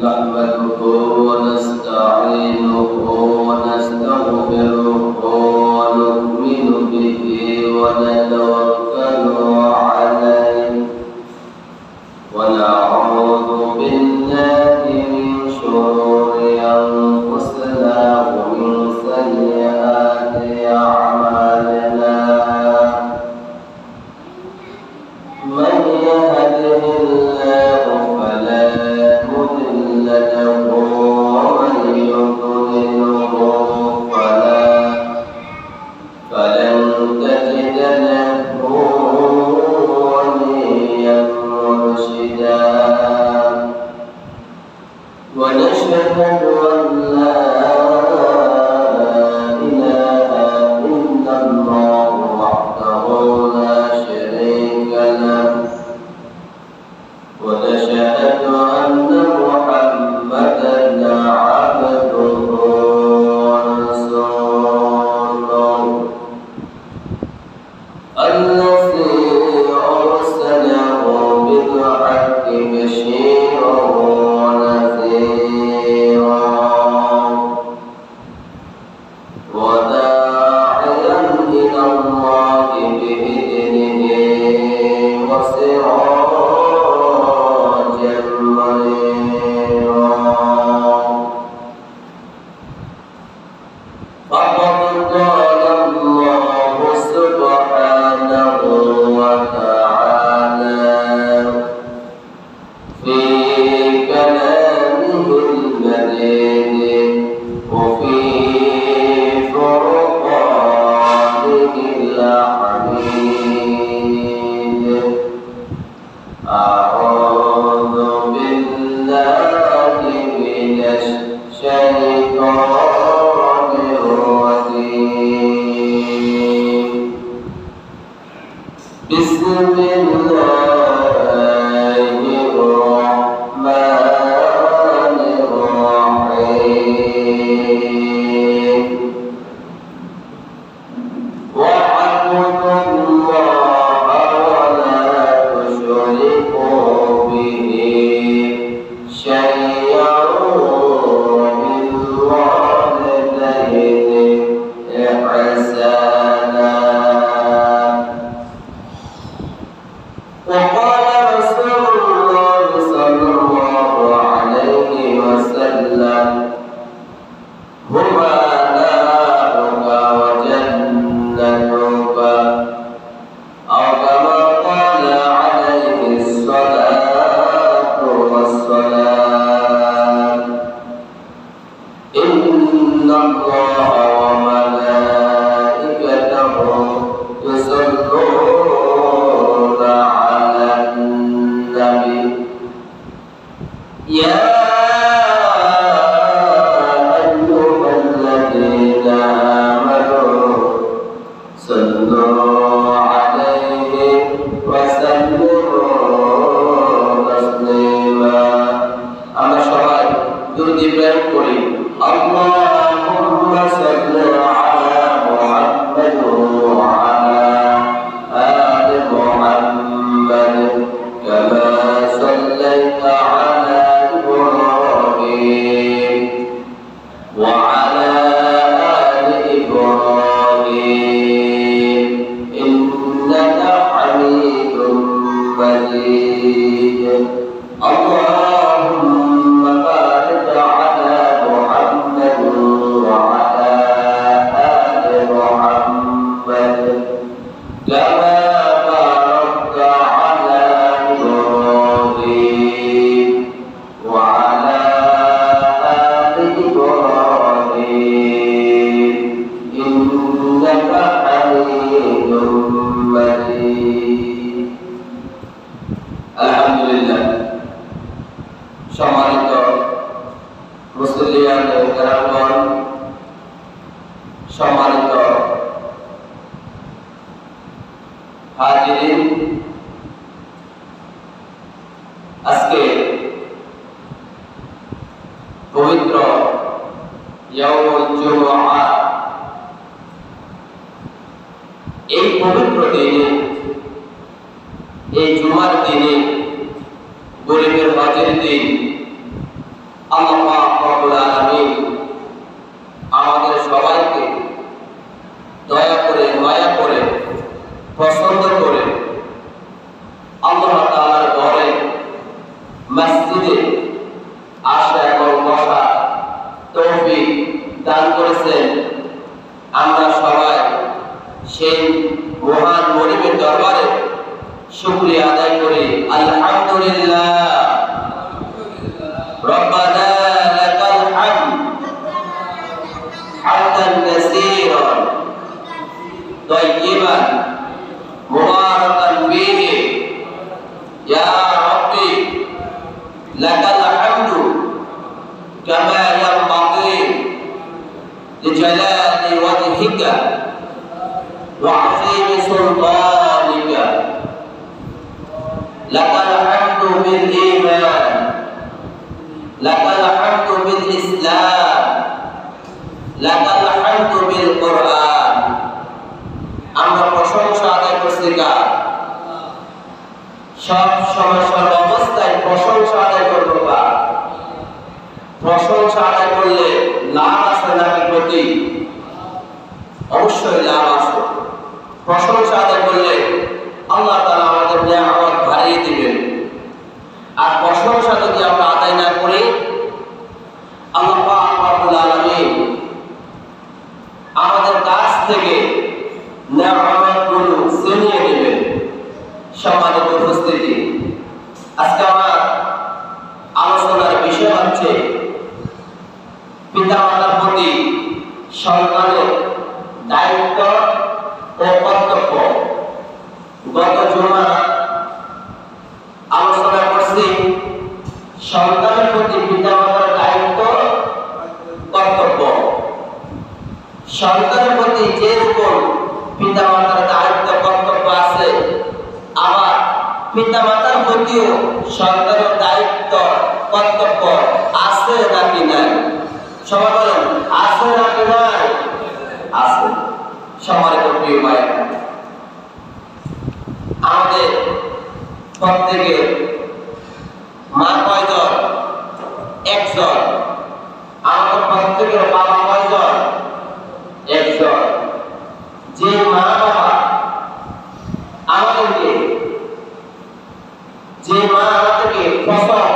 نحمده ونستعينه ونستغفره ونؤمن به ونتوكل عليه ونعوذ بالله من شرور أنفسنا ومن سيئات أعمالنا من يهده الله فلا مضل له ومن يضلله فلن تجد له وليا مرشدا ونشهد أن لا إله إلا الله وحده لا شريك له ونشهد أن محمدا عبده ورسوله الذي أرسله بالحق بشيرا ونذيرا وداعيا إلى الله بإذنه وسراجا منيرا فقد قال الله سبحانه وتعالى في كلامه المجيد وفي فرقانه الحميد أعوذ بالله من الشيطان الرجيم بسم الله الرحمن الرحيم واعبدوا الله ولا تشركوا به شيئا وبالوالدين إحسانا وقال رسول الله صلى الله عليه وسلم هما نارك وجنتك أو كما قال عليه الصلاة والسلام إن الله وملائكته يصلون على النبي يا أيها الذين آمنوا صلوا عليه وسلموا تسليما আমরা সবাই দুরূদ ইব্রাহিম পড়ি اللهم صل على محمد وعلى آل محمد كما صليت على إبراهيم وعلى آل إبراهيم إنك حميد مجيد اللهم بارك على محمد وعلى آل محمد كما باركت على إبراهيم وعلى آل إبراهيم إنك حميد مجيد الحمد لله সম্মানিত মুসলিয়ান কেরামগণ সম্মানিত হাজিরিন আজকে পবিত্র ইয়াউমুল জুমআ এই পবিত্র দিনে এই জুমার দিনে গরিবের হজের দিন আল্লাহ পাক রব্বুল আলামিন আমাদের সবাইকে দয়া করে মায়া করে পছন্দ করে আল্লাহ তাআলার ঘরে মসজিদে আসা এবং বসা তৌফিক দান করেছেন। আমরা সবাই সেই মহান মনিবের দরবারে শুকরিয়া আদায় করি। আলহামদুলিল্লাহ। রব্বানা লাকাল হামদ হামদান কাসীরান তাইয়িবান মুবারাকান ফীহি ইয়া রাব্বি লাকাল হামদু কামা ইয়ানবাগি লিজালালি ওয়াজহিকা ওয়া আযীমি সুলতানিকা। লাকাল হামদু বিল ঈমান লাকাল হামদু বিল ইসলাম লাকাল হামদু বিল কুরআন। আমরা প্রশংসা আদায় করছি কার? সব সময় সব অবস্থায় প্রশংসা আদায় করব কার? প্রশংসা আদায় করলে লাভ আছে নাকি ক্ষতি? অবশ্যই লাভ আছে। প্রশংসা আদায় করলে আল্লাহ তাআলা আমাদের নিয়ামত বাড়িয়ে দিবেন। আর প্রশংসা যদি আমরা আদায় না করি, আল্লাহ পাক রব্বুল আলামিন আমাদের কাছ থেকে নিয়ামতগুলো ছিনিয়ে নেবেন। সম্মানিত উপস্থিতি, আজকে আমার আলোচনার বিষয় হচ্ছে পিতামাতার প্রতি সন্তানের দায়িত্ব ও কর্তব্য। গত জুমা আলোচনা করছি সন্তানের প্রতি পিতামাতার দায়িত্ব কর্তব্য। সন্তানের প্রতি যেরকম পিতামাতার দায়িত্ব কর্তব্য আছে, আবার পিতামাতার প্রতিও সন্তানের দায়িত্ব কর্তব্য আছে নাকি নাই? সবাই বলেন, আছে নাকি নাই? আছে। সম্মানিত প্রিয় ভাইরা, আমাদের প্রত্যেকের মা কয়জন? একজন। আমাদের প্রত্যেকের বাবা কয়জন? একজন। যে মা বাবা আমাদেরকে প্রথম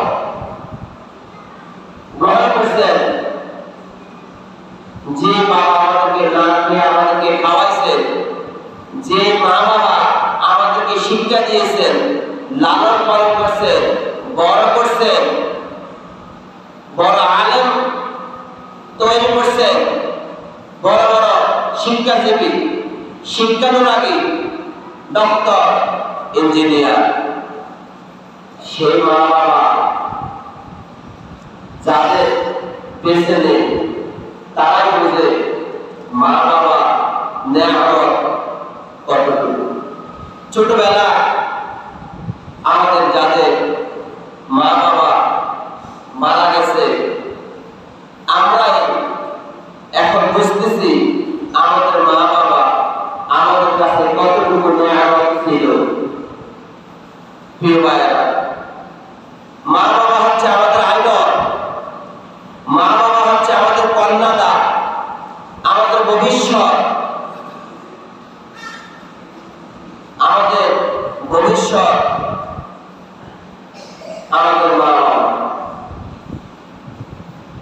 গ্রহণ করছেন, যে বাবা আমাদেরকে না খেয়ে আমাদেরকে খাওয়াইছেন, যে মা বাবা আমাদেরকে শিক্ষা দিয়েছেন, লালন পালন করছেন, বড় করছেন, বড় আলেম তৈরি করছেন, বড় বড় শিক্ষাজীবী, শিক্ষানুরাগী, ডক্টর, ইঞ্জিনিয়ার, সেই মা বাবা যাদের পেছনে তারাই বুঝে মা বাবা নেয়ামত কতটুকু। ছোটবেলা আমাদের যাদের মা বাবা মারা গেছে, আমরাই এখন বুঝতেছি আমাদের মা বাবা আমাদের কাছে কতটুকু নেয়ামত ছিল। প্রিয় ভাইয়েরা, মা বাবা হচ্ছে আমাদের আইডল, মা বাবা হচ্ছে আমাদের কন্যাদান, আমাদের ভবিষ্যৎ, আমাদের ভবিষ্যৎ আমাদের মা বাবা।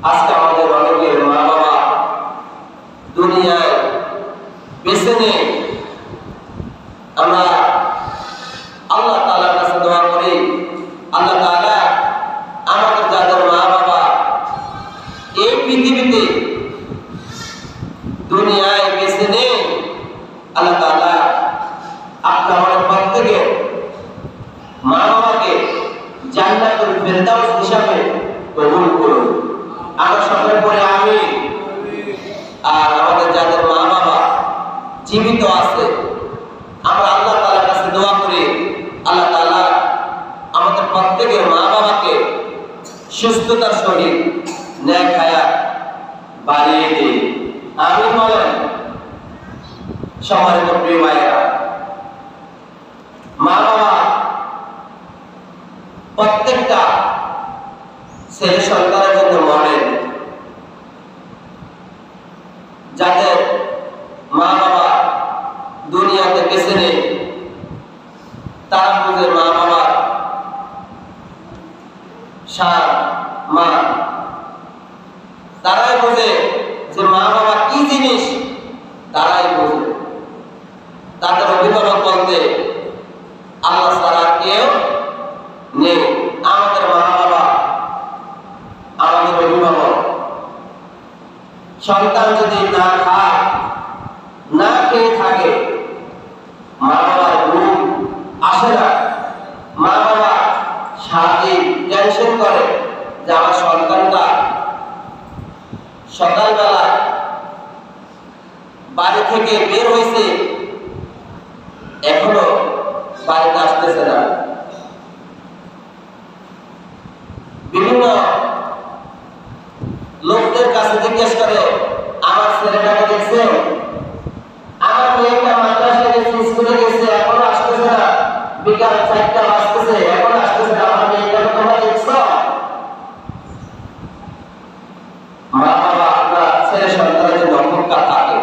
আজকে আমাদের অনেকের মা বাবা দুনিয়ায় বেঁচে নেই। আমরা আল্লাহ তাআলার কাছে দোয়া করি, আল্লাহ তাআলা আমাদের যাদের মা বাবা এই পৃথিবীতে দুনিয়ায় বেঁচে নেই, আল্লাহ তাআলা আপনি আমাদের প্রত্যেকের মা বাবাকে জান্নাতুল ফেরদাউস হিসাবে কবুল করুন। আমরা সকলে পড়ে আমিন। আর আমাদের যাদের মা বাবা জীবিত আছে, আমরা আল্লাহ তাআলার কাছে দোয়া করি, আল্লাহ তাআলা আমাদের প্রত্যেকের মা বাবাকে সুস্থতার শরীর নেক হায়াত বাড়িয়ে দিন। আমিন বলেন। সম্মানিত প্রিয় ভাইরা, মা বাবা প্রত্যেকটা ছেলে সন্তানের জন্য মডেল, যাদের মা বাবা দুনিয়াতে বেঁচে নেই, তারা বুঝে মা বাবার সার মান, তারাই বোঝে যে মা বাবা কি জিনিস, তারাই বোঝে। তাদের অভিভাবক বলতে আল্লাহ ছাড়া কেউ নেই। আমাদের মা বাবা আমাদের অভিভাবক। সন্তান যদি না খায়, না খেয়ে থাকে, মা বাবার ঘুম আসে না। মা বাবা সারাদিন টেনশন করে যে আমার সন্তানটা সকালবেলা বাড়ি থেকে বের হয়েছে, এখনো বাড়িতে আসতেছে না। বিভিন্ন লোকদের কাছে জিজ্ঞেস করে, আমার ছেলেটাকে দেখছেন? আমার মেয়েটা মাদ্রাসায় গেছে, স্কুলে গেছে, এখনো আসতেছে না। বিকাল 4টা বাজতেছে, এখনো আসতেছে না। আমার মেয়েটাকে তোমরা দেখছো? মা বাবা আপনার ছেলে সন্তানের জন্য অপেক্ষা থাকে।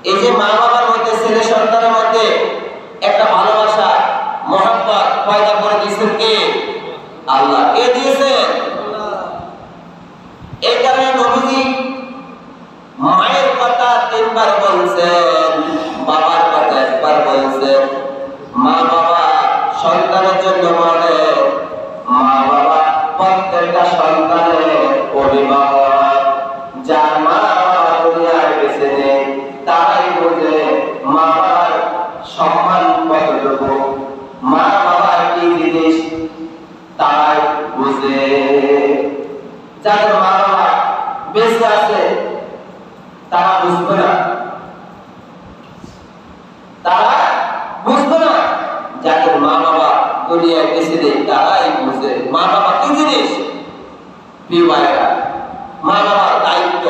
এই যে মা বাবার মধ্যে ছেলে সন্তানের মধ্যে একটা ভালোবাসা মহব্বত পয়দা করে দিয়েছেন কে? আল্লাহ। কে দিয়েছেন? এই কারণে নবীজি মায়ের কথা 3 বার বলছেন, বাবার কথা 1 বার বলছেন। মা বাবা সন্তানের জন্য মডেল, মা বাবা প্রত্যেকটা সন্তানের অভিভাবক। যার মা বাবা দুনিয়ায় বেঁচে নেই, তারাই বোঝে মা বাবার সম্মান কতটুকু, মা বাবার কি জিনিস, তারাই বুঝে। যাদের মা বাবা বেঁচে আছে তারা বুঝবে না, তারা বুঝবে না। যাদের মা বাবা দুনিয়ায় বেঁচে নেই, তারাই বুঝে মা বাবা কি জিনিস। প্রিয় ভাইরা, মা বাবার দায়িত্ব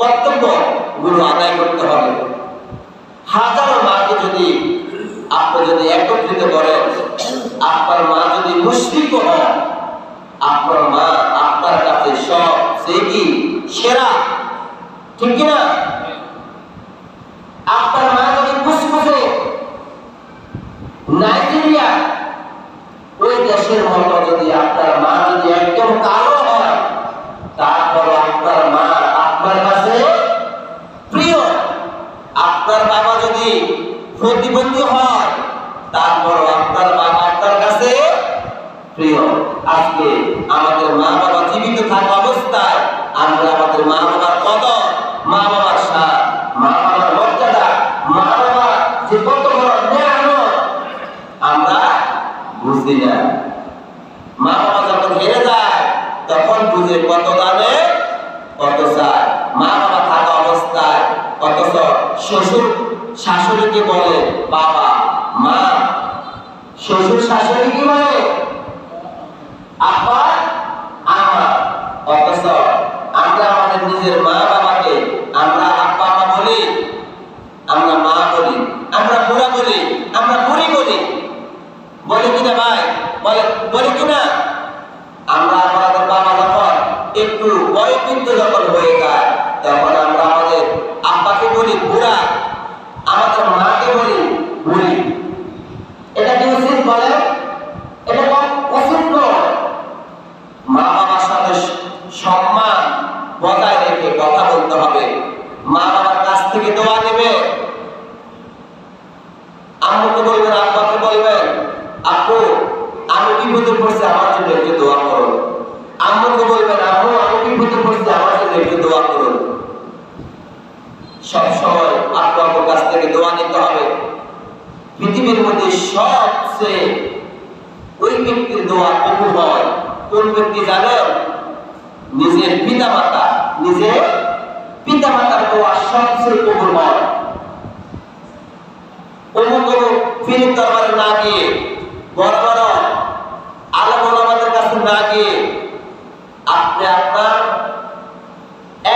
কর্তব্য গুলো আদায় করতে হবে। হাজারো মাকে যদি আপনি যদি একত্রিত করেন, আপনার মা যদি মুশরিক হন, আপনার মা আপনার কাছে সবচেয়ে কি সেরা, ঠিক কিনা? আপনার মা যদি ফুসফুসে নাইজেরিয়া ওই দেশের মতো যদি আপনার মা যদি একদম কালো হয়, তারপর আপনার মা আপনার কাছে প্রিয়। আপনার বাবা যদি প্রতিবন্ধী হয়, তারপর আপনার বাবা আপনার কাছে প্রিয়। আজকে আমাদের মা বাবা জীবিত থাকা অবস্থায় আমরা আমাদের মা বাবার কদর, মা বাবার সাথ, মা বাবার মর্যাদা, মা বাবা যে কত বড় নেয়ামত আমরা বুঝি না। মা বাবা যখন হেরে যায়, তখন বুঝে কত দামে কত চায়। মা বাবা থাকা অবস্থায় অথচ শ্বশুর শাশুড়িকে বলে বাবা মা, শ্বশুর শাশুড়ি কি বলে আব্বা আমা। অথচ আমরা আমাদের নিজের মা বাবাকে আমরা আব্বা আমা বলি, আমরা মা বলি, আমরা বুড়া বলি, আমরা বুড়ি বলি, বলি কিনা ভাই? বলি কিনা? আমরা আমাদের বাবা যখন একটু বয়োবৃদ্ধ যখন হয়ে যায়, তখন আমরা আমাদের আব্বাকে বলি বুড়া, আমাদের মাকে বলি বুড়ি। এটা কি উচিত বলে? এটা উচিত নয়। মা বাবার সাথে সম্মান বজায় রেখে কথা বলতে হবে। মা বাবার কাছ থেকে দোয়া নেবে। আম্মুকে বলবেন, আব্বাকে বলবেন, আপু আমি বিপদে পড়ছি, আমার জন্য একটু দোয়া করুন। আম্মুকে বলবেন, আম্মু আমি বিপদে পড়ছি, আমার জন্য একটু দোয়া করুন। সব সময় আব্বুর কাছ থেকে দোয়া নিতে হবে। পৃথিবীর মধ্যে সবচেয়ে ওই ব্যক্তির দোয়া কবুল হয় কোন ব্যক্তি জানেন? নিজের পিতামাতা, নিজের পিতামাতার দোয়া সবচেয়ে কবুল হয়। অমুক পীরের দরবারে না গিয়ে, বড় বড় আলেম ওলামাদের কাছে না গিয়ে, আপনি আপনার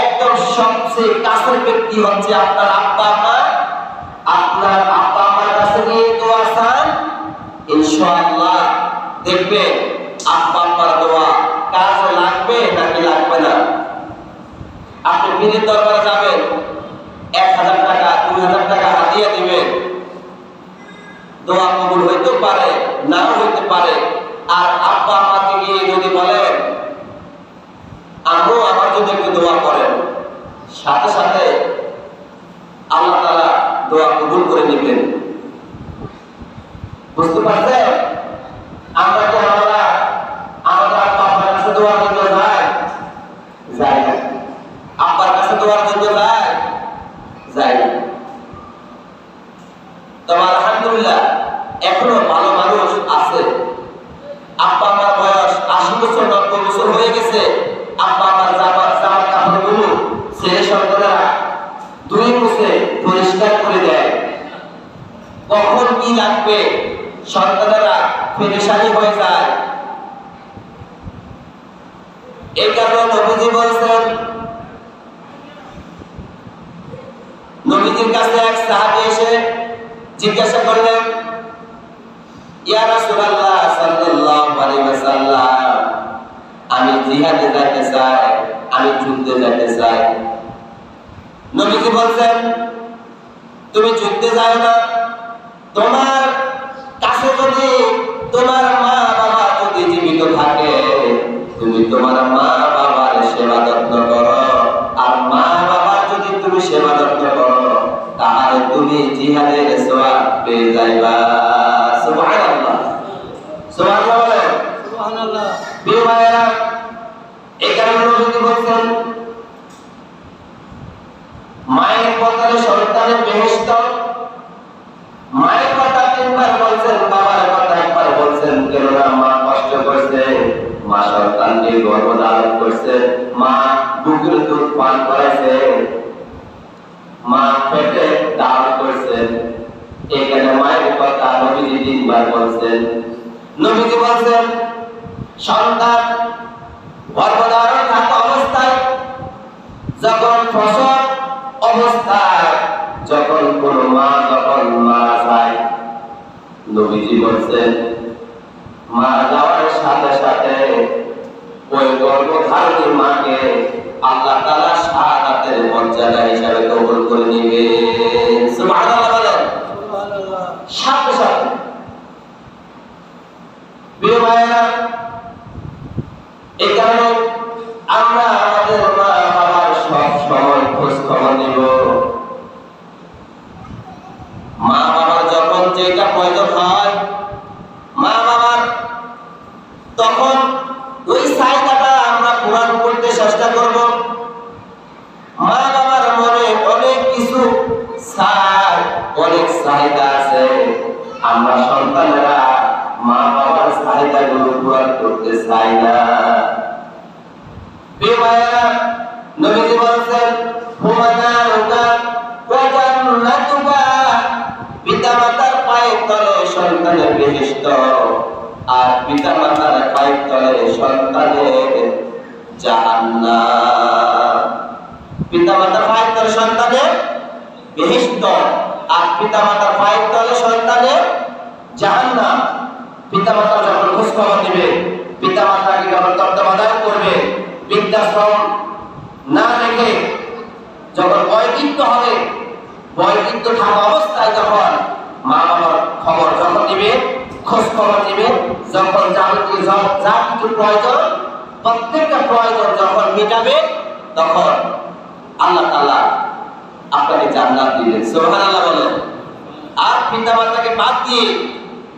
একদম সবচেয়ে কাছের ব্যক্তি হচ্ছে আপনার আব্বা মা। আপনার আব্বা আমার কাছে গিয়ে দোয়া চান, ইনশাআল্লাহ দেখবেন আব্বা আম্মার দোয়া থাকবে না। আপনি পীরের দরবারে যাবেন, 1000 টাকা 2000 টাকা হাদিয়া দিবেন, দোয়া কবুল হইতে পারে, নাও হইতে পারে। আর আব্বা আম্মাকে গিয়ে যদি বলেন আম্মু আমার জন্য একটু দোয়া করেন, সাথে সাথে আল্লাহ তাআলা দোয়া কবুল করে নেবেন। বুঝতে পারছেন? আমরা কি আমাদের আব্বা আম্মার কাছে দোয়ার জন্য যাই না? আব্বার কাছে দোয়ার জন্য যাই না। তবে আলহামদুলিল্লাহ এখনো ভালো মানুষ আছে। আব্বা আমার বয়স 80 বছর 90 বছর হয়ে গেছে। আব্বা আমার জামা কাপড়গুলো ছেলে সন্তানেরা ধুয়ে মুছে পরিষ্কার করে দেয়। কখন কি লাগবে সন্তানেরা পেরেশানি হয়ে যায়। এই কারণে নবীজি বলছেন, নবীজির কাছে এক সাহাবী এসে জিজ্ঞাসা করলেন, ইয়া রাসূলুল্লাহ সাল্লাল্লাহু আলাইহি ওয়াসাল্লাম, আমি জিহাদে যেতে চাই, আমি যুদ্ধে যেতে চাই। নবীজি বলছেন, তুমি যুদ্ধে যাও না, তোমার কাছে যদি তোমার মা বাবা যদি জীবিত থাকে, তুমি তোমার মা বাবার সেবা যত্ন করো। আর মা বাবার যদি তুমি সেবা যত্ন করো, তাহলে তুমি জিহাদের সওয়াব পেয়ে যাইবা। সুবহানাল্লাহ, সুবহানাল্লাহ, সুবহানাল্লাহ। বিমায়া এই কারণে নবী বলেন, মায়ের বদলে সন্তানের বেহেশত। মায়ের কথা 3 বার বলছেন, বাবার কথা 1 বার বলছেন। কেননা মা কষ্ট করছে, মা সন্তানকে গর্ভধারণ করছে, মা বুকের দুধ পান করাইছে, মা পেটে ধারণ করছেন। এখানে মায়ের কথা নবীজি 3 বার বলছেন। নবীজি বলছেন, সন্তান গর্ভধারণ থাকা অবস্থায়, যখন প্রসব অবস্থায়, যখন কোন মা যখন মারা যায়, নবীজি বলছেন মারা যাওয়ার সাথে সাথে ওই গর্ভধারণী মাকে আল্লাহ তাআলা শাহাদাতের মর্যাদা হিসাবে কবুল করে নেবে। সুবহানাল্লাহ বলেন, সুবহানাল্লাহ। সাথে সাথে প্রিয় ভাইরা, এই কারণে আমরা আমাদের মা বাবার সব সময় খোঁজ খবর নিব। মা বাবার যখন যেটা প্রয়োজন হয়, মা বাবার তখন ওই চাহিদাটা আমরা পূরণ করতে চেষ্টা করব। মা বাবার মনে অনেক কিছু চায়, অনেক চাহিদা আছে। আমরা সন্তানেরা মা বাবার চাহিদাগুলো পূরণ করতে চাই না। প্রিয় ভাইয়েরা, নবীজি বলেছেন, হুমানারুকা ওয়া জান্নাতুকা, পিতামাতার পায়ের তলে সন্তানের বেহেশত, আর পিতামাতার পায়ের তলে সন্তানের জাহান্নাম। পিতামাতার পায়ের তলে সন্তানের বেহেশত, আর পিতামাতার পায়ের তলে সন্তানের জাহান্নাম। পিতামাতা যখন খোঁজ খবর নেবে, পিতামাতাকে যখন তত্ত্বাবধান করবে, বৃদ্ধাশ্রম না রেখে যখন বয়োবৃদ্ধ হবে, বয়োবৃদ্ধ থাকা অবস্থায় যখন মা বাবার খবর যখন নেবে, খোঁজ খবর নেবে, যখন যাবতীয় যা কিছু প্রয়োজন, প্রত্যেকটা প্রয়োজন যখন মেটাবে, তখন আল্লাহ তাআলা আপনাকে জান্নাত দিবেন। সুবহানাল্লাহ বলেন। আর পিতামাতাকে বাদ দিয়ে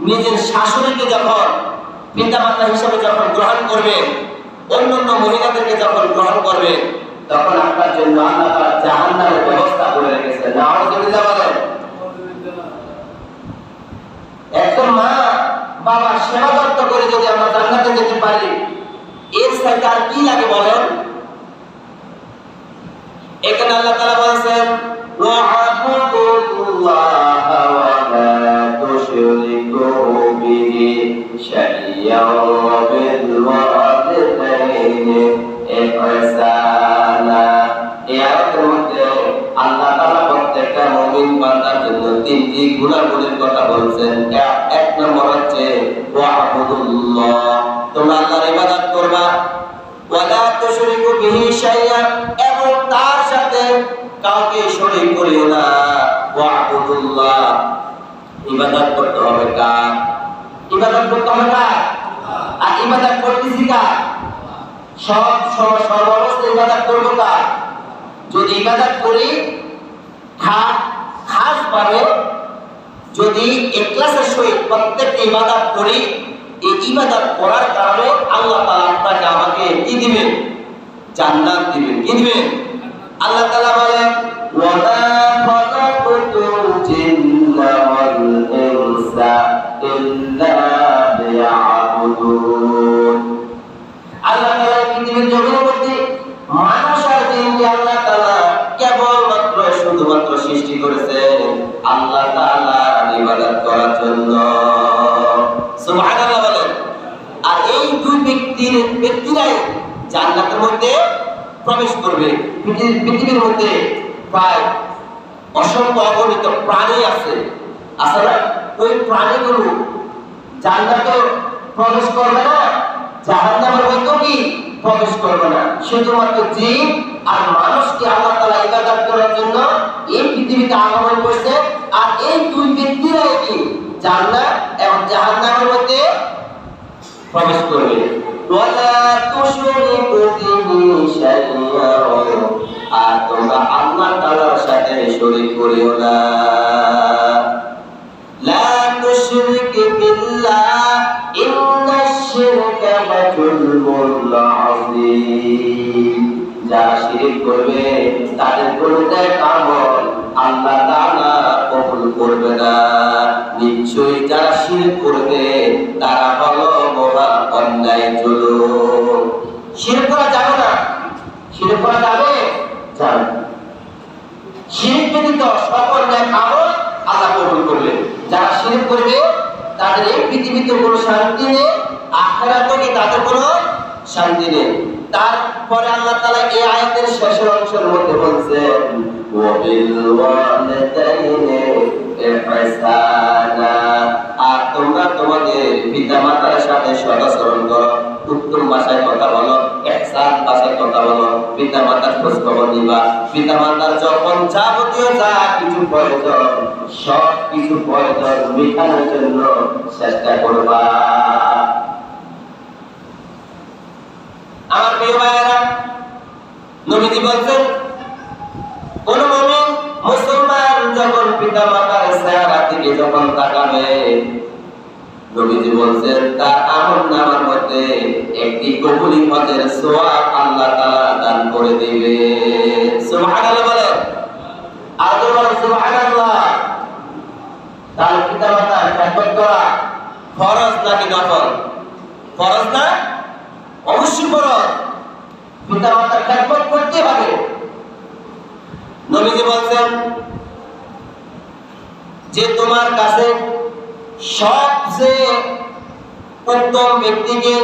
নিজের শাশুড়িকে যখন পিতামাতা হিসেবে যখন গ্রহণ করবে, অন্যান্য মহিলাদেরকে যখন গ্রহণ করবে, তখন আপনার জন্য আল্লাহ তাআলা জাহান্নামের ব্যবস্থা করে রেখেছেন। নাউযুবিল্লাহ বলেন। একজন মা বাবার সেবা যত্ন করে যদি আমরা জান্নাতে যেতে পারি, এর চাইতে আর কি লাগে বলেন? এখানে আল্লাহ তাআলা বলেছেন, ওয়া'বুদুল্লাহা ওয়া লা তুশরিকু বিহি শাইয়্যান ওয়া বিল ওয়ালিদাইনি ইহসানা। এই আয়াতের মধ্যে আল্লাহ তাআলা প্রত্যেকটা মুমিন বান্দার জন্য 3টি গুণাবলীর কথা বলছেন। এক নম্বর হচ্ছে ওয়া'বুদুল্লাহ, তোমরা আল্লাহর ইবাদত করবা। ওয়ালা তুশরিকু বিহি শাইআ, এবং তার সাথে কাউকে শরীক করিও না। ওয়া'বুদুল্লাহ, ইবাদত করতে হবে কার? ইবাদত করতে হবে কার? আর ইবাদত করতেছি কার? সর্বাবস্থায় ইবাদত করবো কার? যদি ইবাদত করি খাস ভাবে, যদি ইখলাসের সহিত প্রত্যেকটা ইবাদত করি, এই ইবাদত করার কারণে আল্লাহ তাআলা আপনাকে আমাকে কি দিবেন? জান্নাত দিবেন। কি দিবেন? আল্লাহ তাআলা বলেন, ওয়া মা খালাকতুল জিন্না ওয়াল ইনসা ইল্লা লিয়াবুদুন। আল্লাহ তাআলা পৃথিবীর জমিনের মধ্যে মানুষ আর জিনকে আল্লাহ তাআলা কেবলমাত্র শুধুমাত্র সৃষ্টি করেছেন আল্লাহ তাআলার ইবাদত করার জন্য। সুবহানাল্লাহ বলেন। আর এই দুই ব্যক্তিরাই জান্নাতের মধ্যে প্রবেশ করবে। পৃথিবীর মধ্যে প্রায় অসংখ্য অগণিত প্রাণী আছে, আসলে ওই প্রাণীগুলো জান্নাতে প্রবেশ করবে না, জাহান্নামের মধ্যেও কি প্রবেশ করবে না। শুধুমাত্র জিন আর মানুষকে আল্লাহ তাআলা ইবাদত করার জন্য এই পৃথিবীতে আগমন করেছে। আর এই দুই ব্যক্তিরাই কি জান্নাত এবং জাহান্নামের মধ্যে প্রবেশ করবে। ওয়ালা তুশরিকু বিহি শাইআ, আর তোমরা আল্লাহ তাআলার সাথে শরীক করিও না। লা তুশরিকু বিল্লাহ ইন্নাশ শিরকা লাযুলমুন আযীম। যারা শিরক করবে তাদের প্রত্যেক আমল আল্লাহ তাআলা কবুল করবে না। নিশ্চয়ই যারা শিরক করবে তারা হলো মহা অন্যায় জুলুম। শিরক করা যাবে না? শিরক করা যাবে? যাবে। শিরক ব্যতীত সকল নেক আমল আল্লাহ কবুল করবে। যারা শিরক করবে তাদের এই পৃথিবীতে কোনো শান্তি নেই, আখিরাতেও কি তাদের কোনো শান্তি নেই। তারপরে আল্লাহ তাআলা এই আয়াতের শেষের অংশের মধ্যে বলছেন, ওয়া বিল ওয়ালিদাইনি ইহসানা, আর তোমরা তোমাদের পিতামাতার সাথে সদাচরণ করো, উত্তম ভাষায় কথা বলো, ইহসান ভাষায় কথা বলো, পিতামাতার খোঁজ খবর নিবা, পিতামাতার যখন যাবতীয় যা কিছু প্রয়োজন সব কিছু প্রয়োজন মেটানোর জন্য চেষ্টা করবা। আমার প্রিয় ভাইয়েরা, নবীজি বলছেন, কোন মুমিন মুসলমান যখন পিতামাতার চেহারা দিকে যখন তাকাবে, নবীজি বলছেন তার আমলনামার মধ্যে একটি কবুলি হজের সওয়াব আল্লাহ তাআলা দান করে দিবে। সুবহানাল্লাহ বলেন। আর বলেন সুবহানাল্লাহ। তার পিতামাতার খেদমত করা ফরজ নাকি নফল? ফরজ না? অবশ্যই ফরজ। পিতামাতার খেদমত করতে হবে। নবীজি বলছেন যে তোমার কাছে সবচেয়ে উত্তম ব্যক্তিকে,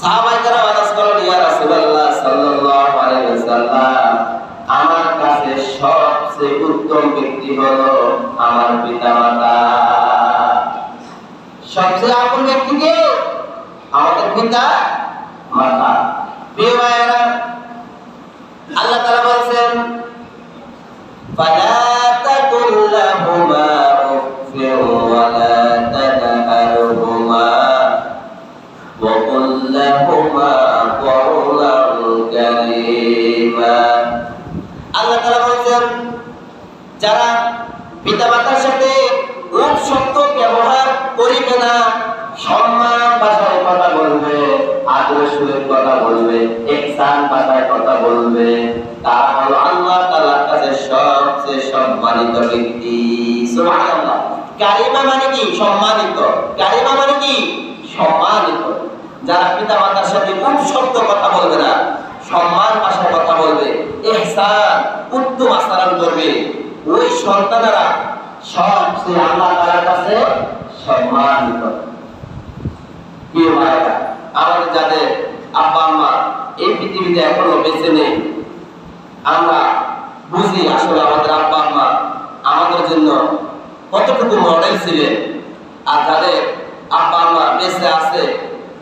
সাহাবায়ে কেরাম আরজ করলেন, ইয়া রাসূলুল্লাহ সাল্লাল্লাহু আলাইহি ওয়াসাল্লাম, আমার কাছে সবচেয়ে উত্তম ব্যক্তি হলো আমার পিতামাতা। সবচেয়ে আপন ব্যক্তিকে আমাদের পিতা মাতা। প্রিয় ভাইয়েরা, আল্লাহ তাআলা বলেন, ফালা তাকুল লাহুমা উফফিন ওয়া লা তানহারহুমা ওয়া কুল লাহুমা কাওলান কারীমা। আল্লাহ তাআলা বলেন, যারা পিতামাতার সাথে শক্ত ব্যবহার করিবে না, সম্মান ভাষায় কথা বলবে, আদর সুরের কথা বলবে, ইহসান ভাষায় কথা বলবে, তারা হলো আল্লাহ তাআলার কাছে সবচেয়ে সম্মানিত ব্যক্তি। সুবহানাল্লাহ। কারিমা মানে কি? সম্মানিত। কারিমা মানে কি? সম্মানিত। যারা পিতামাতার সাথে খুব শক্ত কথা বলবে না, সম্মান ভাষায় কথা বলবে, ইহসান উত্তম আচরণ করবে, ওই সন্তানেরা সবচেয়ে আল্লাহ তাআলার কাছে সম্মানিত। প্রিয় ভাইরা, আমাদের যাদের আব্বা আম্মা এই পৃথিবীতে এখনো বেঁচে নেই, আমরা বুঝি আসলে আমাদের আব্বা আম্মা আমাদের জন্য কতটুকু মডেল ছিলেন। আর যাদের আব্বা আম্মা বেঁচে আছে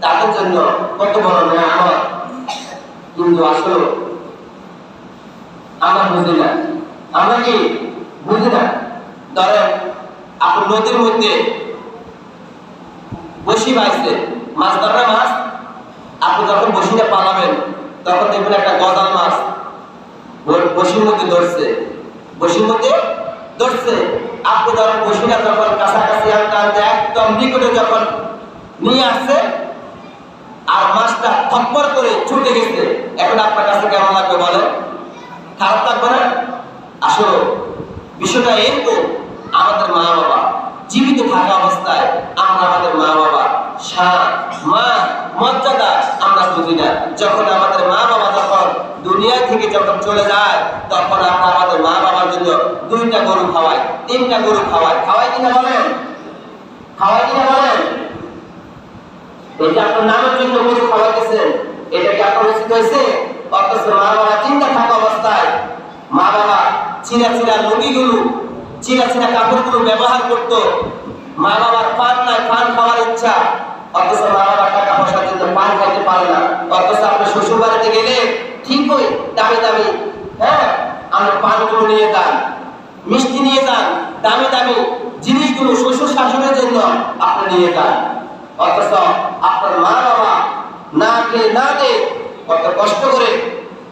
তাদের জন্য কত বড় নেয়ামত, কিন্তু আসলে আমরা বুঝি না। আমরা কি বুঝি না? ধরেন আপনি নদীর মধ্যে বসি বাইছে, মাছ ধরে মাছ, আপনি যখন বসিটা পালাবেন তখন দেখবেন একটা গজাল মাছ বসির মধ্যে ধরছে, বসির মধ্যে ধরছে। আপনি যখন বসিটা যখন কাছাকাছি আনতে একদম নিকটে যখন নিয়ে আসছে আর মাছটা থপ্পর করে ছুটে গেছে, এখন আপনার কাছে কেমন লাগবে বলেন? খারাপ লাগবে না? আসলে বিষয়টা এরকম, আমাদের মা বাবা জীবিত থাকা অবস্থায় আমরা আমাদের মা বাবা মর্যাদা আমরা বুঝি না। যখন আমাদের মা বাবা যখন দুনিয়া থেকে যখন চলে যায়, তখন আমরা আমাদের মা বাবার জন্য 2টা গরু খাওয়াই, 3টা গরু খাওয়াই। খাওয়াই কিনা বলেন? খাওয়াই কিনা বলেন? এটা আপনার নামের জন্য গরু খাওয়াইতেছেন, এটা কি আপনার উচিত হয়েছে? অথচ মা বাবা চিন্তা থাকা অবস্থায় মা বাবা ছিঁড়া ছিঁড়া লুঙ্গিগুলো, ছিঁড়া ছিঁড়া কাপড়গুলো ব্যবহার করতো। মা বাবার পান নাই, পান খাওয়ার ইচ্ছা, অথচ মা বাবার টাকা পয়সার জন্য পান খাইতে পারে না। অথচ আপনি শ্বশুর বাড়িতে গেলে ঠিকই দামি দামি আমরা পানগুলো নিয়ে যান, মিষ্টি নিয়ে যান, দামি দামি জিনিসগুলো শ্বশুর শাশুড়ের জন্য আপনি নিয়ে যান। অথচ আপনার মা বাবা না খেয়ে না দিয়ে কত কষ্ট করে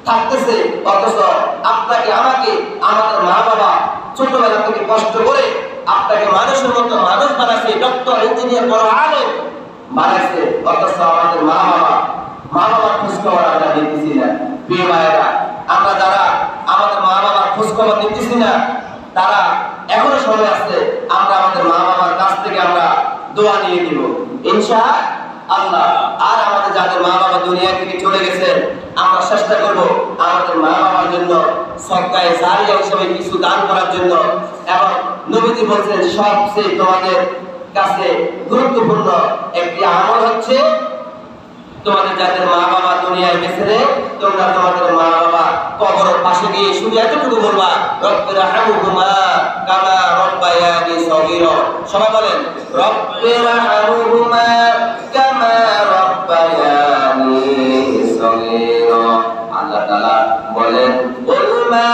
থাকতেছে, অথচ আপনাকে আমাকে আমাদের মা বাবা ছোটবেলা থেকে কষ্ট করে আপনাকে মানুষের মতো মানুষ বানাচ্ছে, ডক্টর ইঞ্জিনিয়ার বড় আলেম বানাচ্ছে। অথচ আমাদের মা বাবার খোঁজ খবর আমরা নিতেছি না। প্রিয় ভাইয়েরা, আমরা যারা আমাদের মা বাবার খোঁজ খবর নিতেছি না, তারা এখনো সময় আছে, আমরা আমাদের মা বাবার কাছ থেকে আমরা দোয়া নিয়ে দিব ইনশাআল্লাহ। আর আমাদের যাদের মা বাবা দুনিয়া থেকে চলে গেছেন, আমরা চেষ্টা করব আমাদের মা বাবার জন্য সদকায়ে জারিয়া হিসেবে কিছু দান করার জন্য। এবং নবীজি বলেছেন সবচেয়ে তোমাদের কাছে গুরুত্বপূর্ণ একটি আমল হচ্ছে তোমাদের যাদের মা বাবা দুনিয়ায় বেঁচে নেই, তোমরা তোমাদের মা বাবা কবরের পাশে গিয়ে শুধু এতটুকু বলবা, রব্বিরহামহুমা কামা রাব্বায়ানি সগীরা। সবাই বলেন, রব্বিরহামহুমা কামা রাব্বায়ানি সগীরা। আল্লাহ তাআলা বলেন, কুল মা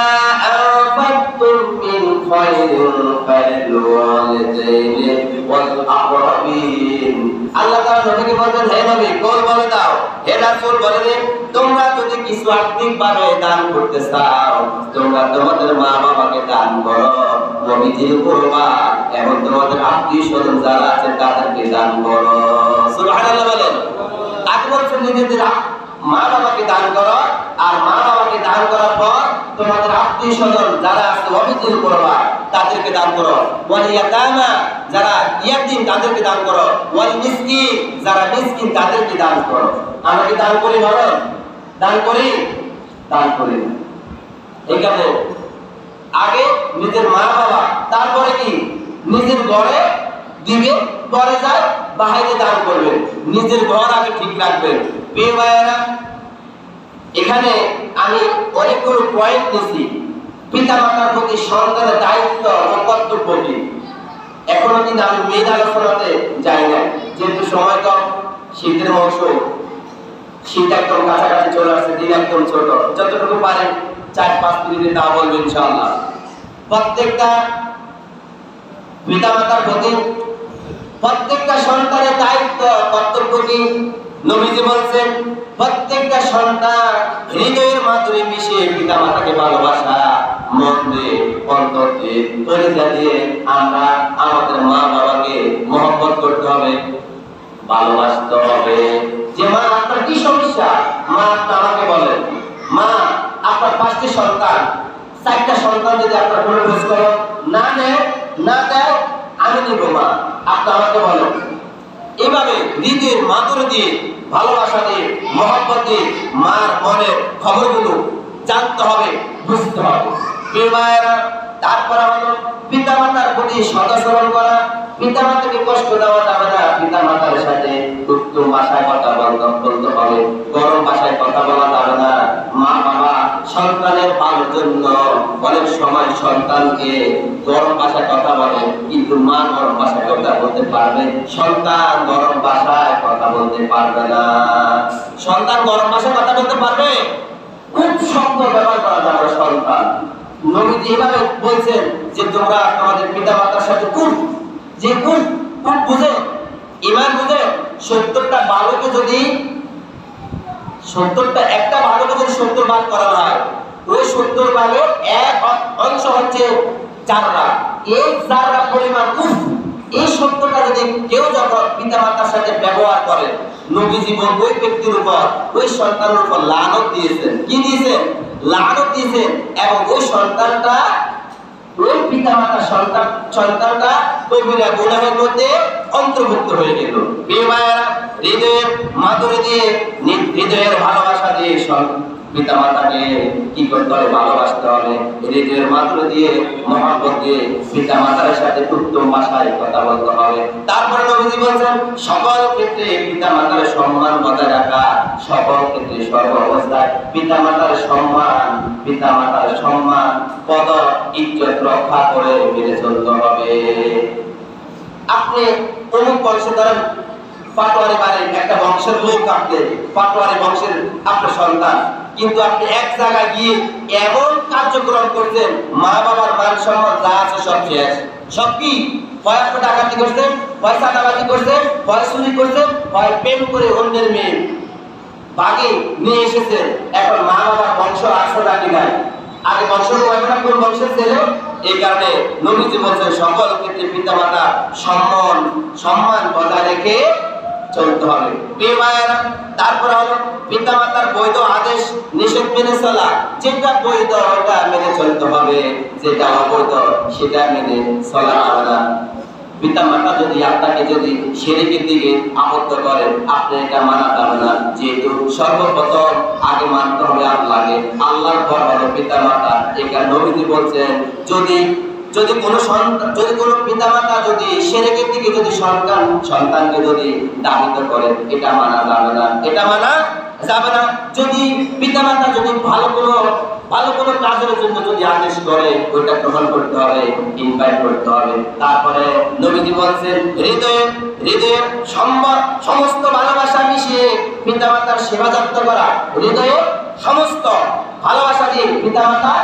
আনফাকতুম মিন খায়রিন ফালিল ওয়ালিদাইনি ওয়াল আকরাবিন। আল্লাহ তাআলা নবীকে বলেন, হে নবী কোল বলে দাও, হে রাসূল বলে দেন, তোমরা যদি কিছু আর্থিকভাবে দান করতে চাও, তোমরা তোমাদের মা বাবাকে দান করো, নবীজির করবা, এবং তোমাদের আত্মীয় স্বজন যারা আছে তাদেরকে দান করো। সুবহানাল্লাহ বলেন। আগে বলছেন নিজেদের মা বাবাকে দান করো, আর মা বাবাকে দান করার পর তোমাদের আত্মীয় স্বজন যারা আছে নবীজির করবা, তাদেরকে দান করো। ওয়াল ইয়াতামা, যারা ইয়াতীম তাদেরকে দান করো। ওয়াল মিসকিন, যারা মিসকিন তাদেরকে দান করো। আমরা কি দান করি? বলেন, দান করি? দান করি। এখানে আগে নিজের মা বাবা, তারপরে কি নিজের ঘরে দিবে, পরে যায় বাইরে দান করবেন। নিজের ঘর আগে ঠিক রাখবেন। প্রিয় ভাইয়েরা, এখানে আমি অনেকগুলো পয়েন্ট নিয়েছি। পিতা মাতার প্রতি সন্তানের দায়িত্ব ও কর্তব্য কি, এখনো কিন্তু আমি মেন আলোচনাতে যাই না, যেহেতু সময় কম, শীতের মৌসুম, শীত একদম কাছাকাছি চলে আসছে, দিন একদম ছোট, যতটুকু পারেন 4-5 মিনিটে তা বলবেন ইনশাআল্লাহ। প্রত্যেকটা পিতা মাতার প্রতি প্রত্যেকটা সন্তানের দায়িত্ব কর্তব্য কি, নবীজি বলছেন প্রত্যেকটা সন্তান হৃদয়ের মাধুরী মিশিয়ে পিতা মাতাকে ভালোবাসা, মন দিয়ে, অন্তর দিয়ে, কলিজা দিয়ে আমরা আমাদের মা বাবাকে মহব্বত করতে হবে, ভালোবাসতে হবে। যে মা আপনার কি সমস্যা, মা আমাকে বলেন, মা আপনার 5টি সন্তান, 4টা সন্তান যদি আপনার কোনো খোঁজ করো না নেয়, না দেয়, আমি নিব মা, আপনি আমাকে বলেন। এভাবে হৃদয়ের মাধুরী দিয়ে, ভালোবাসা দিয়ে, মহব্বত দিয়ে মার মনের খবরগুলো জানতে হবে, বুঝতে হবে। প্রিয় ভাইয়েরা, তারপর হলো পিতা মাতার প্রতি সদাচরণ করা। পিতা মাতাকে কষ্ট দেওয়া যাবে না। পিতা মাতার সাথে উত্তম ভাষায় কথা বলতে হবে, গরম ভাষায় কথা বলা যাবে না। মা বাবা সন্তানের ভালো পাওয়ার জন্য অনেক সময় সন্তানকে গরম ভাষায় কথা বলে, কিন্তু মা গরম ভাষায় কথা বলতে পারবে, সন্তান গরম ভাষায় কথা বলতে পারবে না। সন্তান গরম ভাষায় কথা বলতে পারবে, খুব শব্দ ব্যবহার করা যাবে সন্তান। নবীজি এভাবে বলছেন যে তোমরা তোমাদের পিতা মাতার সাথে খুব বুঝে, ইমান বুঝে, 70টা বালুকে যদি 70 ভাগ করা হয়, ওই 70 ভাগের এক অংশ হচ্ছে জাররা। এই জাররা পরিমাণ এই 70টা যদি কেউ যখন পিতা মাতার সাথে ব্যবহার করে, নবীজি ওই ব্যক্তির উপর, ওই সন্তানের উপর লানত দিয়েছেন। কি দিয়েছেন? লানত দিয়েছেন। এবং ওই সন্তানটা, ওই পিতা মাতার সন্তানটা কবিরা গুনাহের মধ্যে অন্তর্ভুক্ত হয়ে গেল। বিমায়েরা হৃদয়ের মাধুরী দিয়ে, হৃদয়ের ভালোবাসা দিয়ে পিতা মাতাকে কি করতে হবে? ভালোবাসতে হবে। হৃদয়ের মাধুরী দিয়ে, মহব্বত দিয়ে পিতা মাতার সাথে উত্তম ভাষায় কথা বলতে হবে। তারপরে নবীজি বলছেন সকল ক্ষেত্রে পিতা মাতার সম্মান বজায় রাখা, সকল ক্ষেত্রে সর্ব অবস্থায় পিতা মাতার সম্মান পদ ইজ্জত রক্ষা করে মেনে চলতে হবে। আপনি অমুক বংশে ধরেন পাটোয়ারি বাড়ির একটা বংশের লোক, আপনি পাটোয়ারি বংশের আপনার সন্তান, কিন্তু আপনি এক জায়গায় গিয়ে এমন কার্যক্রম করছেন, মা বাবার মান সম্মান যা আছে সব শেষ। সব কি? হয় আপনি ডাকাতি করছেন, হয় চাঁদাবাজি করছেন, হয় চুরি করছেন, হয় প্রেম করে অন্যের মেয়ে বাগে নিয়ে এসেছেন। এখন মা বাবার বংশ আছে নাকি নাই? আগে বংশ কোন বংশের ছেলে? এই কারণে নবীজি বলছেন সকল ক্ষেত্রে পিতা মাতা সম্মান বজায় রেখে চলতে হবে। তারপর হলো পিতা মাতার বৈধ আদেশ নিষেধ মেনে চলা। যেটা বৈধ ওটা মেনে চলতে হবে, যেটা অবৈধ সেটা মেনে চলা যাবে না। পিতা মাতা যদি আপনাকে শিরকের দিকে আবদ্ধ করে, আপনি এটা মানা যাবে না। যেহেতু সর্বপ্রথম আগে মানতে হবে আল্লাহর পর হলো পিতা মাতা। এখানে নবীজি বলছেন যদি কোনো পিতা মাতা শিরকের দিকে সন্তানকে দাবিত করে, এটা মানা যাবে না, এটা মানা যাবে না। যদি পিতা মাতা ভালো কোনো কাজের জন্য আদেশ করে, ওইটা গ্রহণ করতে হবে, ইনভাইট করতে হবে। তারপরে নবীজি বলছেন হৃদয়ের সমস্ত ভালোবাসা মিশিয়ে পিতা মাতার সেবা যত্ন করা। হৃদয়ে সমস্ত ভালোবাসা দিয়ে পিতা মাতার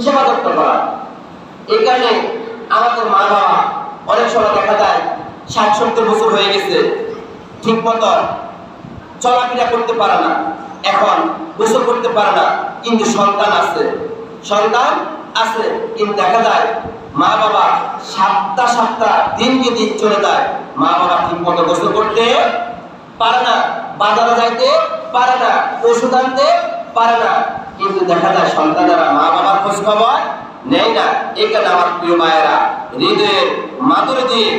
সেবা যত্ন করা। এই কারণে আমাদের মা বাবা অনেক সময় দেখা যায় 60-70 বছর হয়ে গেছে, ঠিক মতো চলাফেরা করতে পারে না, এখন গোসল করতে পারে না, কিন্তু সন্তান আছে, কিন্তু দেখা যায় মা বাবা সপ্তাহ দিনকে দিন চলে যায়, মা বাবা ঠিক মতো গোসল করতে পারে না, বাজারে যাইতে পারে না, ওষুধ আনতে পারে না, কিন্তু দেখা যায় সন্তানেরা মা বাবার খোঁজ খবর নেই না। এখানে আমার প্রিয় মায়েরা, হৃদয়ের মাধুরী দিয়ে,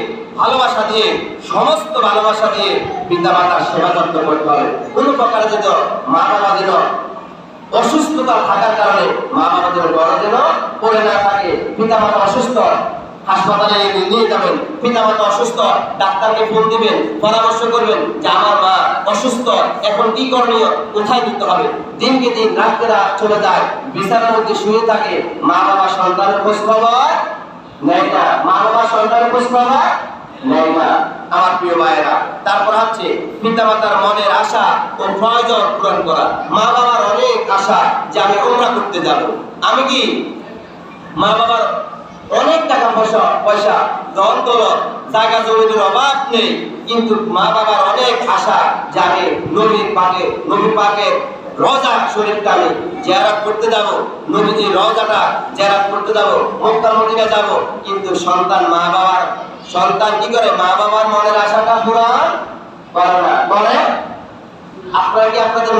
ভালোবাসা দিয়ে, সমস্ত ভালোবাসা দিয়ে পিতা মাতার সেবা যত্ন করতে হবে। কোনো প্রকারে মা বাবা অসুস্থতা থাকার কারণে মা বাবা বড় পড়ে না থাকে। পিতা মাতা অসুস্থ, হাসপাতালে নিয়ে যাবেন। পিতা মাতা অসুস্থ, ডাক্তারকে ফোন দিবেন, পরামর্শ করবেন যে আমার মা অসুস্থ, এখন কি করণীয়, কোথায় নিতে হবে। দিনকে দিন রাত্রেরা চলে যায়, বিছানার মধ্যে শুয়ে থাকে, মা বাবা সন্তানের খোঁজ খবর নেয় না, মা বাবা সন্তানের খোঁজ খবর নেয় না। আমার প্রিয় মায়েরা, তারপর হচ্ছে পিতা মাতার মনের আশা ও প্রয়োজন পূরণ করা। মা বাবার অনেক আশা যে আমি উমরা করতে যাব, আমি কি মা বাবার অনেক টাকা পয়সা ধন দৌলত জায়গা জমির অভাব নেই, কিন্তু মা বাবার অনেক আশা যে আমি নবী পাকের রওজা শরীফটা আমি জিয়ারত করতে যাব, নবীজির রওজাটা জিয়ারত করতে যাব, মক্কা মদিনা যাব, কিন্তু সন্তান কি করে? মা বাবার মনের আশাটা পূরণ করে না। বলে আপনারা কি আপনাদের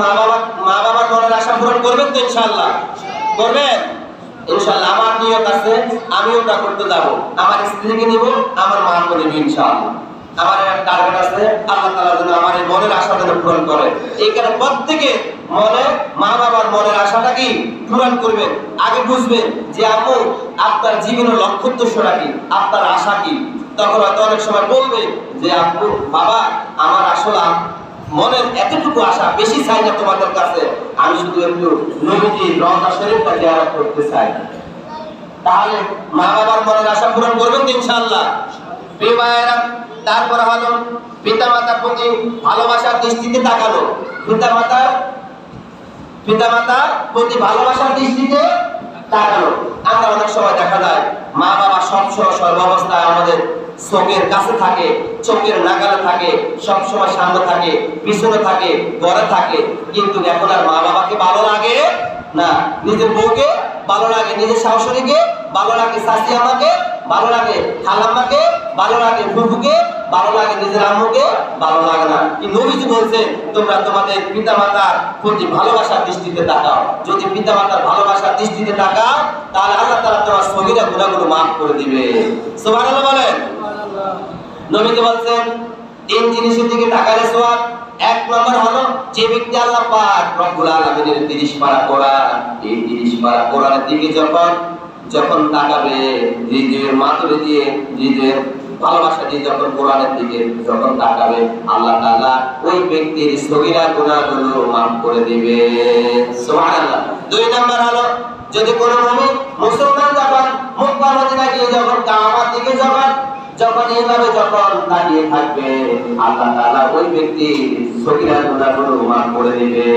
মা বাবার মনের আশা পূরণ করবেন তো? ইনশাআল্লাহ করবেন। ইনশাআল্লাহ আমার নিয়ত আছে, আমিও তা করতে যাব, আমার স্ত্রীকে নিব, আমার মাকে নিব। ইনশাআল্লাহ আমার একটা টার্গেট আছে, আল্লাহ তাআলা যেন আমার এই মনের আশাটা পূরণ করে। এইখানে প্রত্যেকে মা বাবার মনের আশাটা কি পূরণ করবেন। আগে বুঝবেন যে আম্মু আপনার জীবনের লক্ষ্য উদ্দেশ্যটা কি, আপনার আশা কি। তখন হয়তো অনেক সময় বলবে যে আব্বু বাবা আমার আসলে মনের এতটুকু আশা, বেশি চাই না তোমাদের কাছে, আমি শুধু একটু নবীজির রওজা শরীফটা জিয়ারত করতে চাই। তাহলে মা বাবার মনের আশা পূরণ করবেন তো ইনশাআল্লাহ। প্রিয় ভাইয়েরা, তারপর হলো পিতামাতার প্রতি ভালোবাসার দৃষ্টিতে তাকানো। পিতামাতার প্রতি ভালোবাসার দৃষ্টিতে তাকানো। আমরা অনেক সময় দেখা যায় মা বাবা সবসময় সর্বাবস্থায় আমাদের চোখের কাছে থাকে, চোখের নাগালে থাকে, সবসময় সামনে থাকে, পিছনে থাকে, ঘরে থাকে, কিন্তু এখন আর মা বাবাকে ভালো লাগে না। নিজের বউকে ভালো লাগে, নিজের শাশুড়িকে ভালো লাগে, শাশি আমাকে ভালো লাগে, খালাম্মাকে ভালো লাগে, ফুফুকে ভালো লাগে, নিজের আম্মুকে ভালো লাগে না। নবীজি বলছেন তোমরা তোমাদের পিতামাতার প্রতি ভালোবাসার দৃষ্টিতে তাকাও। যদি পিতামাতার ভালোবাসার দৃষ্টিতে তাকাও, তাহলে আল্লাহ তাআলা তোমার সগীরা গুনাহগুলো মাফ করে দিবে। সুবহানাল্লাহ বলেন। নবীজি বলছেন তিন জিনিসের দিকে তাকালে সওয়াব। এক নম্বর হলো যে ব্যক্তি আল্লাহ পাক রব্বুল আলামিনের 30 পারা কোরআন, এই 30 পারা কোরআনের দিকে যখন তাকাবে, হৃদয়ের মাধুরী দিয়ে, হৃদয়ের ভালোবাসা দিয়ে যখন কোরআনের দিকে যখন তাকাবে, আল্লাহ তাআলা ওই ব্যক্তির সগীরা গুনাহগুলো মাফ করে দিবে। সুবহানাল্লাহ। দুই নম্বর হলো যদি কোনো মুমিন মুসলমান যখন মক্কা মদিনা গিয়ে যখন কাবার দিকে যখন এইভাবে যখন দাঁড়িয়ে থাকবে, আল্লাহ তাআলা ওই ব্যক্তির সগীরা গুনাহগুলো মাফ করে দিবে।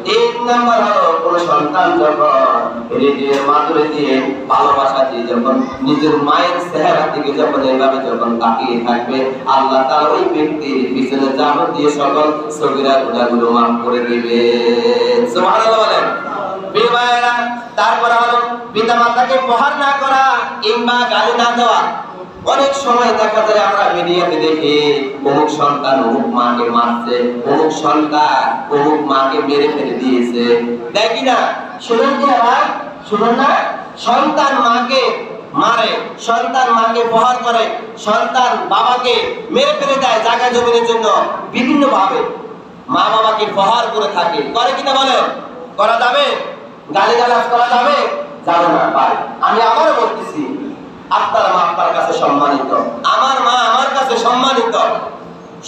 তিন নম্বর হলো কোন সন্তান যখন হৃদয়ের মাধুরী দিয়ে, ভালোবাসা দিয়ে যখন নিজের মায়ের চেহারা দিকে যখন এইভাবে যখন তাকিয়ে থাকবে, আল্লাহ তাআলা ওই ব্যক্তির পিছনে যাবতীয় সকল সগীরা গুনাহগুলো মাফ করে দিবে। সুবহানাল্লাহ বলেন। প্রিয় ভাইয়েরা, তারপর হলো পিতামাতাকে প্রহার না করা কিংবা গালি না দেওয়া। অনেক সময় দেখা যায় আমরা মিডিয়াতে দেখি অমুক সন্তান অমুক মাকে মারছে, অমুক সন্তান অমুক মাকে মেরে ফেলে দিয়েছে, দেখি না? শুনুন কি আবার, শুনুন না? সন্তান মাকে মারে, সন্তান মাকে প্রহার করে, সন্তান বাবাকে মেরে ফেলে দেয় জায়গা জমিনের জন্য। বিভিন্ন ভাবে মা বাবাকে প্রহার করে থাকে, করে কিনা বলেন? করা যাবে? গালিগালাজ করা যাবে? যাবে না ভাই। আমি আবারও বলতেছি, আপনার মা আপনার কাছে সম্মানিত, আমার মা আমার কাছে সম্মানিত।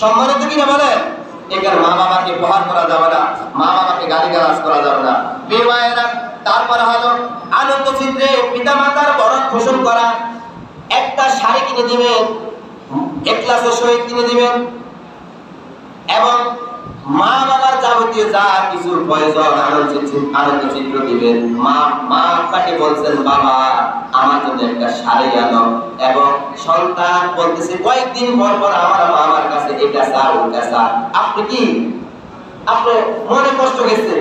সম্মানিত কিনা বলেন? এখানে মা বাবাকে প্রহার করা যাবে না, মা বাবাকে গালিগালাজ করা যাবে না। প্রিয় ভাইয়েরা, তারপরে হলো আনন্দ চিত্রে পিতামাতার বরণ পোষণ করা। একটা শাড়ি কিনে দিবেন, ইখলাসের সহিত কিনে দিবেন, এবং মা বাবার যাবতীয় যা কিছু প্রয়োজন আনন্দ চিত্র দিবেন। মা আপনাকে বলছেন বাবা আমার জন্য একটা শাড়ি আনো, এবং সন্তান বলতেছে কয়েকদিন পর পর আমার কাছে এটা চা ওটা চা। আপনি কি আপনার মনে কষ্ট গেছে?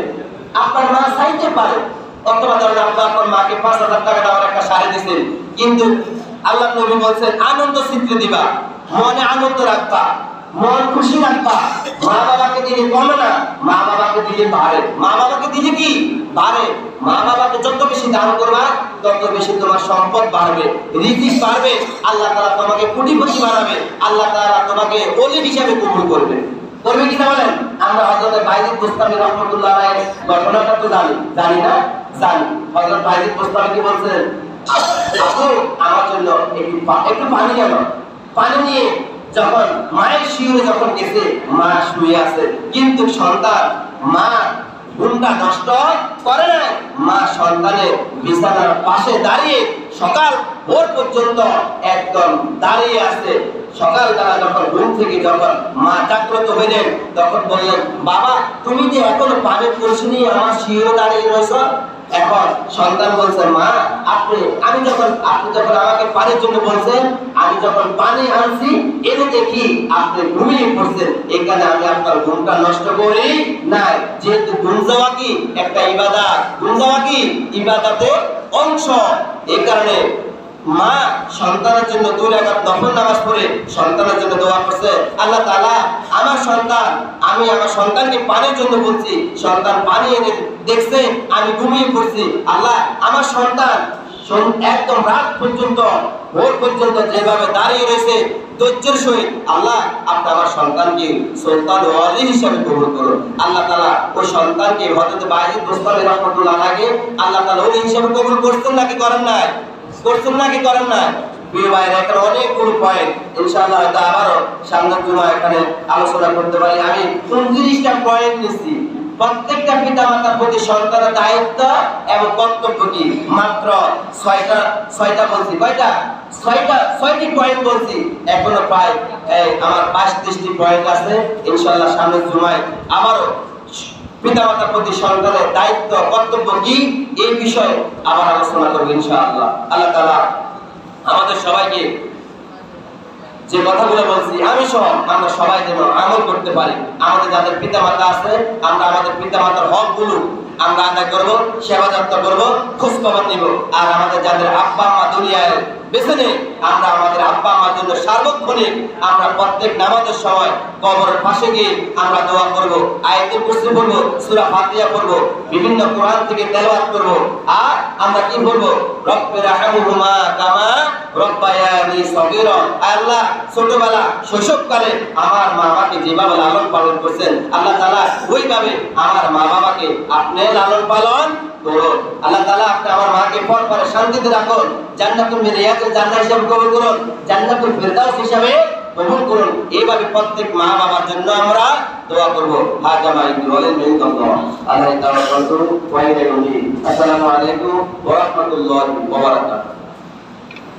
আপনার মা চাইতে পারে, অথবা ধরেন আপনার মাকে 5,000 টাকা দেওয়ার একটা শাড়ি দিচ্ছেন, কিন্তু আল্লাহ নবী বলছেন আনন্দ চিত্র দিবা, মনে আনন্দ রাখবা, মন খুশি রাখবা। মা বাবাকে দিলে কমে না, মা বাবাকে দিলে বাড়ে। মা বাবাকে দিলে কি বাড়ে? মা বাবাকে যত বেশি দান করবা তত বেশি তোমার সম্পদ বাড়বে, রিজিক বাড়বে, আল্লাহ তাআলা তোমাকে কোটিপতি বানাবে, আল্লাহ তাআলা তোমাকে ওলি হিসাবে কবুল করবে। করবে কি না বলেন? আমরা হযরত বাইজিদ বুস্তামি রাহমাতুল্লাহ আলাইহি ঘটনাটা তো জানি না? জানি। হযরত বাইজিদ বুস্তামি কি বলছেন? আপু আমার জন্য একটু পানি আনো। পানি নিয়ে যখন মায়ের শিরে যখন গেছে, মা শুয়ে আছে, কিন্তু সন্তান মা ঘুমটা নষ্ট করে না। মা সন্তানের বিছানার পাশে দাঁড়িয়ে সকাল ভোর পর্যন্ত একদম দাঁড়িয়ে আছে। সকালবেলা যখন ঘুম থেকে যখন মা জাগ্রত হইলেন, তখন বললেন বাবা তুমি যে এখনো পানি পৌঁছনি, আমার শিরে দাঁড়িয়ে রয়েছ। এখন সন্তান বলছে মা আপনি যখন আমাকে পানির জন্য বলছেন, আমি যখন পানি আনছি এনে দেখি আপনি ঘুমিয়ে পড়ছেন, এখানে আমি আপনার ঘুমটা নষ্ট করি নাই। যেহেতু ঘুম যাওয়া কি একটা ইবাদত, ঘুম যাওয়া কি ইবাদতের অংশ, এই কারণে মা সন্তানের জন্য 2 রাকাত নফল নামাজ পড়ে সন্তানের জন্য দোয়া করছে, আল্লাহ তাআলা আমার সন্তানকে পানির জন্য বলছি, সন্তান পানি এনে দেখছে আমি ঘুমিয়ে পড়ছি, আল্লাহ আমার সন্তান একদম রাত পর্যন্ত ভোর পর্যন্ত যেভাবে দাঁড়িয়ে রয়েছে ধৈর্যের সহিত, আল্লাহ আপনি আমার সন্তানকে সুলতান ওয়ালি হিসেবে কবুল করুন। আল্লাহ তাআলা ওই সন্তানকে হযরত বাইজিদ বুস্তামি রাহমাতুল্লাহ আলাইহি আল্লাহ তাআলা ওলি হিসেবে কবুল করছেন নাকি করেন নাই? করছেন নাকি করেন নাই? প্রিয় ভাইরা, এখানে অনেকগুলো পয়েন্ট ইনশাআল্লাহ হয়তো আবারও সামনের জুমায় এখানে আলোচনা করতে পারি। আমি 29টা পয়েন্ট নিচ্ছি। প্রত্যেকটা পিতামাতার প্রতি সন্তানের দায়িত্ব এবং কর্তব্য কি, মাত্র ছয়টা বলছি। কয়টা? ছয়টি পয়েন্ট বলছি। এখনো প্রায় আমার 22-23টি পয়েন্ট আছে। ইনশাআল্লাহ সামনের জুমায় আবারও পিতামাতার প্রতি সন্তানের দায়িত্ব কর্তব্য কি এই বিষয়ে আবার আলোচনা করবো ইনশাআল্লাহ। আল্লাহ তাআলা আমাদের সবাইকে যে কথাগুলো বলছি আমি সহ আমরা সবাই যেন আমল করতে পারি। আমাদের যাদের পিতামাতা আছে আমরা আমাদের পিতামাতার হকগুলো আমরা আদায় করবো, সেবা যত্ন করবো, খোঁজ খবর নিব। আর আমাদের যাদের আব্বা মা দুনিয়ায় বেঁচে নেই আমরা আমাদের আব্বা মার জন্য সার্বক্ষণিক আমরা প্রত্যেক নামাজের সময় কবরের পাশে গিয়ে আমরা দোয়া করব, আয়াতুল কুরসি পড়ব, সূরা ফাতিহা পড়ব, বিভিন্ন কোরআন থেকে তেলাওয়াত করব। আর আমরা কি বলব? রব্বির রাহমহুমা কামা রব্বায়ানি সগীরা। আল্লাহ ছোটবেলা শৈশবকালে আমার মা বাবাকে যেভাবে লালন পালন করছেন আল্লাহ তাআলা ওইভাবে আমার মা বাবাকে আপনি লালন পালন করুন। আল্লাহ তাআলা আপনি আমার মাকে পরপরে শান্তিতে রাখুন, জান্নাতুল মিরিয়াতুল জান্নাহ হিসেবে কবুল করুন, জান্নাতুল ফেরদাউস হিসেবে কবুল করুন। এইভাবে প্রত্যেক মা বাবার জন্য আমরা দোয়া করব। হাজা মাইকি বলেন মেহমান আল্লাহ তাআলা করুন। ওয়া ইলাইহি। আসসালামু আলাইকুম ওয়া রাহমাতুল্লাহি ওয়া বারাকাতুহু।